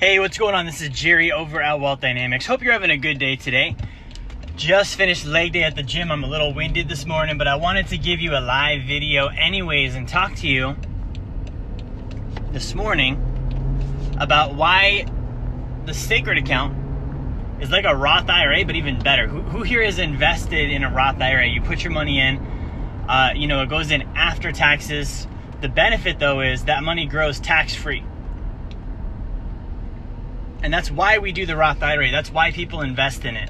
Hey, what's going on? This is Jerry over at Roth DynamX. Hope you're having a good day today. Just finished leg day at the gym. I'm a little winded this morning, but I wanted to give you a live video anyways and talk to you this morning about why the sacred account is like a Roth IRA, but even better. Who here is invested in a Roth IRA? You put your money in, it goes in after taxes. The benefit though is that money grows tax-free. And that's why we do the Roth IRA. That's why people invest in it.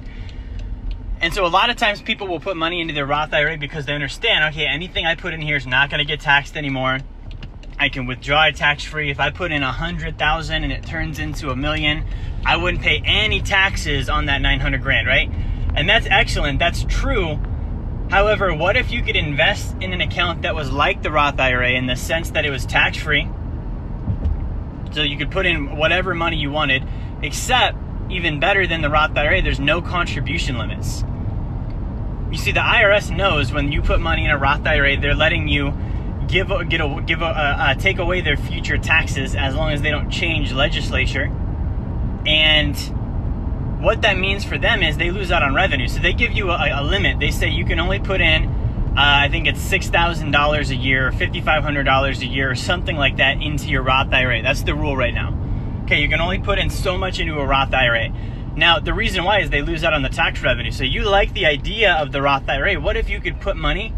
And so a lot of times people will put money into their Roth IRA because they understand, okay, anything I put in here is not going to get taxed anymore. I can withdraw it tax-free. If I put in $100,000 and it turns into $1 million, I wouldn't pay any taxes on that 900 grand, right? And that's excellent. That's true. However, what if you could invest in an account that was like the Roth IRA in the sense that it was tax-free? So you could put in whatever money you wanted, except even better than the Roth IRA, there's no contribution limits. You see, the IRS knows when you put money in a Roth IRA, they're letting you take away their future taxes as long as they don't change legislature. And what that means for them is they lose out on revenue. So they give you a limit. They say you can only put in, I think it's $6,000 a year, $5,500 a year, or something like that into your Roth IRA. That's the rule right now. Okay, you can only put in so much into a Roth IRA. Now, the reason why is they lose out on the tax revenue. So you like the idea of the Roth IRA. What if you could put money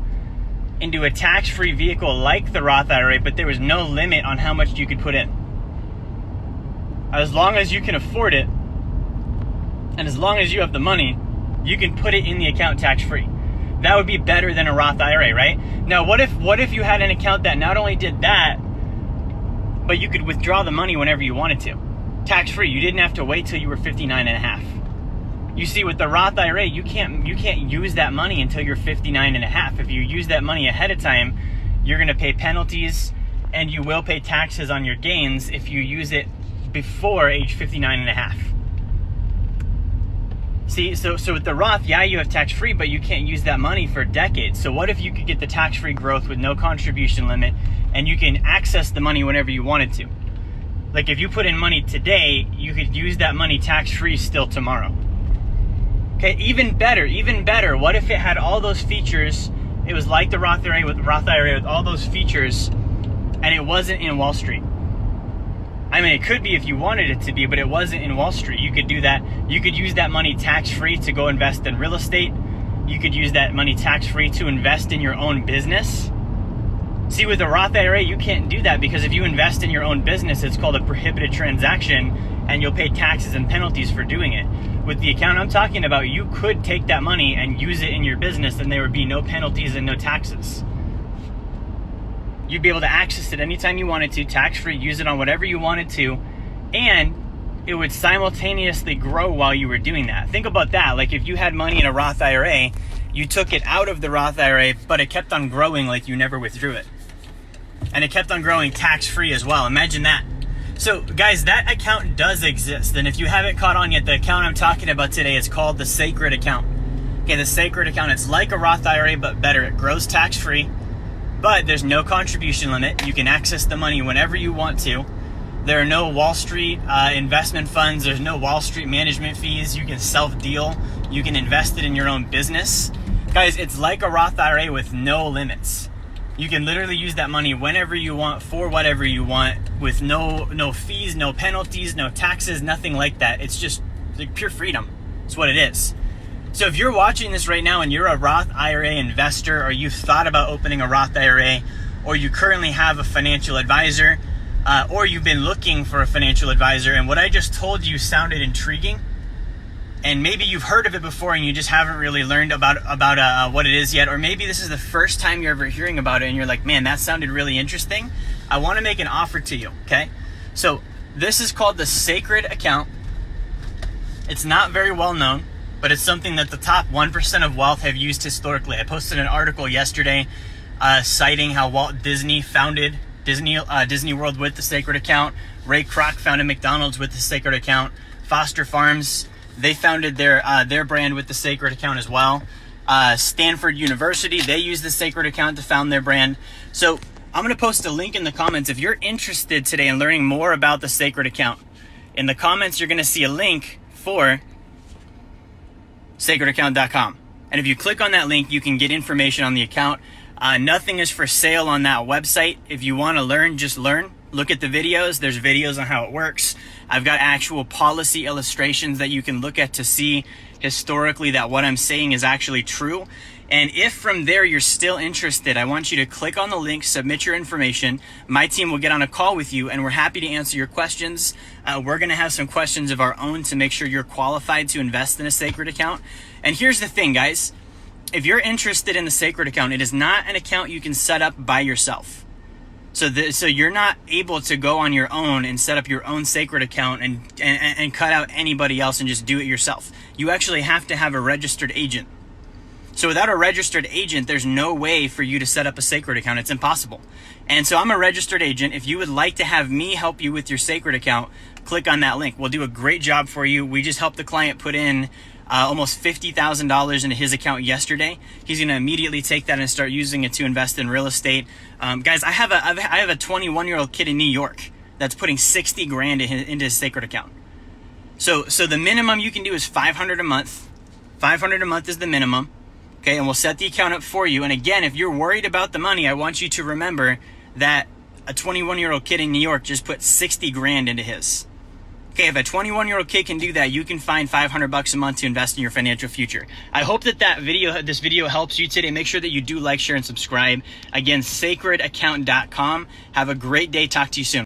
into a tax-free vehicle like the Roth IRA, but there was no limit on how much you could put in? As long as you can afford it, and as long as you have the money, you can put it in the account tax-free. That would be better than a Roth IRA, right? Now, what if you had an account that not only did that, but you could withdraw the money whenever you wanted to, tax-free? You didn't have to wait till you were 59 and a half. You see, with the Roth IRA, you can't use that money until you're 59 and a half. If you use that money ahead of time, you're going to pay penalties, and you will pay taxes on your gains if you use it before age 59 and a half. See, so with the Roth, yeah, you have tax-free, but you can't use that money for decades. So what if you could get the tax-free growth with no contribution limit, and you can access the money whenever you wanted to? Like if you put in money today, you could use that money tax-free still tomorrow. Okay, even better, what if it had all those features? It was like the Roth IRA with all those features, and it wasn't in Wall Street. I mean, it could be if you wanted it to be, but it wasn't in Wall Street. You could do that. You could use that money tax-free to go invest in real estate. You could use that money tax-free to invest in your own business. See, with a Roth IRA, you can't do that because if you invest in your own business, it's called a prohibited transaction, and you'll pay taxes and penalties for doing it. With the account I'm talking about, you could take that money and use it in your business, and there would be no penalties and no taxes. You'd be able to access it anytime you wanted to, tax-free, use it on whatever you wanted to, and it would simultaneously grow while you were doing that. Think about that. Like if you had money in a Roth IRA, you took it out of the Roth IRA, but it kept on growing like you never withdrew it. And it kept on growing tax-free as well. Imagine that. So guys, that account does exist. And if you haven't caught on yet, the account I'm talking about today is called the Sacred Account. Okay, the Sacred Account, it's like a Roth IRA, but better. It grows tax-free. But there's no contribution limit. You can access the money whenever you want to. There are no Wall Street investment funds. There's no Wall Street management fees. You can self-deal. You can invest it in your own business. Guys, it's like a Roth IRA with no limits. You can literally use that money whenever you want, for whatever you want, with no fees, no penalties, no taxes, nothing like that. It's just like pure freedom. It's what it is. So if you're watching this right now and you're a Roth IRA investor, or you've thought about opening a Roth IRA, or you currently have a financial advisor, or you've been looking for a financial advisor, and what I just told you sounded intriguing, and maybe you've heard of it before and you just haven't really learned about what it is yet, or maybe this is the first time you're ever hearing about it and you're like, man, that sounded really interesting. I want to make an offer to you, okay? So this is called the Sacred Account. It's not very well known, but it's something that the top 1% of wealth have used historically. I posted an article yesterday citing how Walt Disney founded Disney World with the Sacred Account. Ray Kroc founded McDonald's with the Sacred Account. Foster Farms, they founded their brand with the Sacred Account as well. Stanford University, they use the Sacred Account to found their brand. So I'm going to post a link in the comments if you're interested today in learning more about the Sacred Account. In the comments, you're going to see a link for sacredaccount.com. And if you click on that link, you can get information on the account. Nothing is for sale on that website. If you want to learn, just learn. Look at the videos. There's videos on how it works. I've got actual policy illustrations that you can look at to see historically that what I'm saying is actually true. And if from there you're still interested, I want you to click on the link, submit your information. My team will get on a call with you, and we're happy to answer your questions. We're going to have some questions of our own to make sure you're qualified to invest in a sacred account. And here's the thing, guys. If you're interested in the sacred account, it is not an account you can set up by yourself. So you're not able to go on your own and set up your own sacred account and cut out anybody else and just do it yourself. You actually have to have a registered agent. So without a registered agent, there's no way for you to set up a sacred account. It's impossible. And so I'm a registered agent. If you would like to have me help you with your sacred account, click on that link. We'll do a great job for you. We just helped the client put in almost $50,000 into his account yesterday. He's going to immediately take that and start using it to invest in real estate. Guys, I have a 21-year-old kid in New York that's putting 60 grand into his sacred account. So the minimum you can do is $500 a month. $500 a month is the minimum. Okay, and we'll set the account up for you. And again, if you're worried about the money, I want you to remember that a 21-year-old kid in New York just put 60 grand into his. Okay, if a 21-year-old kid can do that, you can find $500 a month to invest in your financial future. I hope that this video helps you today. Make sure that you do like, share, and subscribe. Again, sacredaccount.com. Have a great day. Talk to you soon.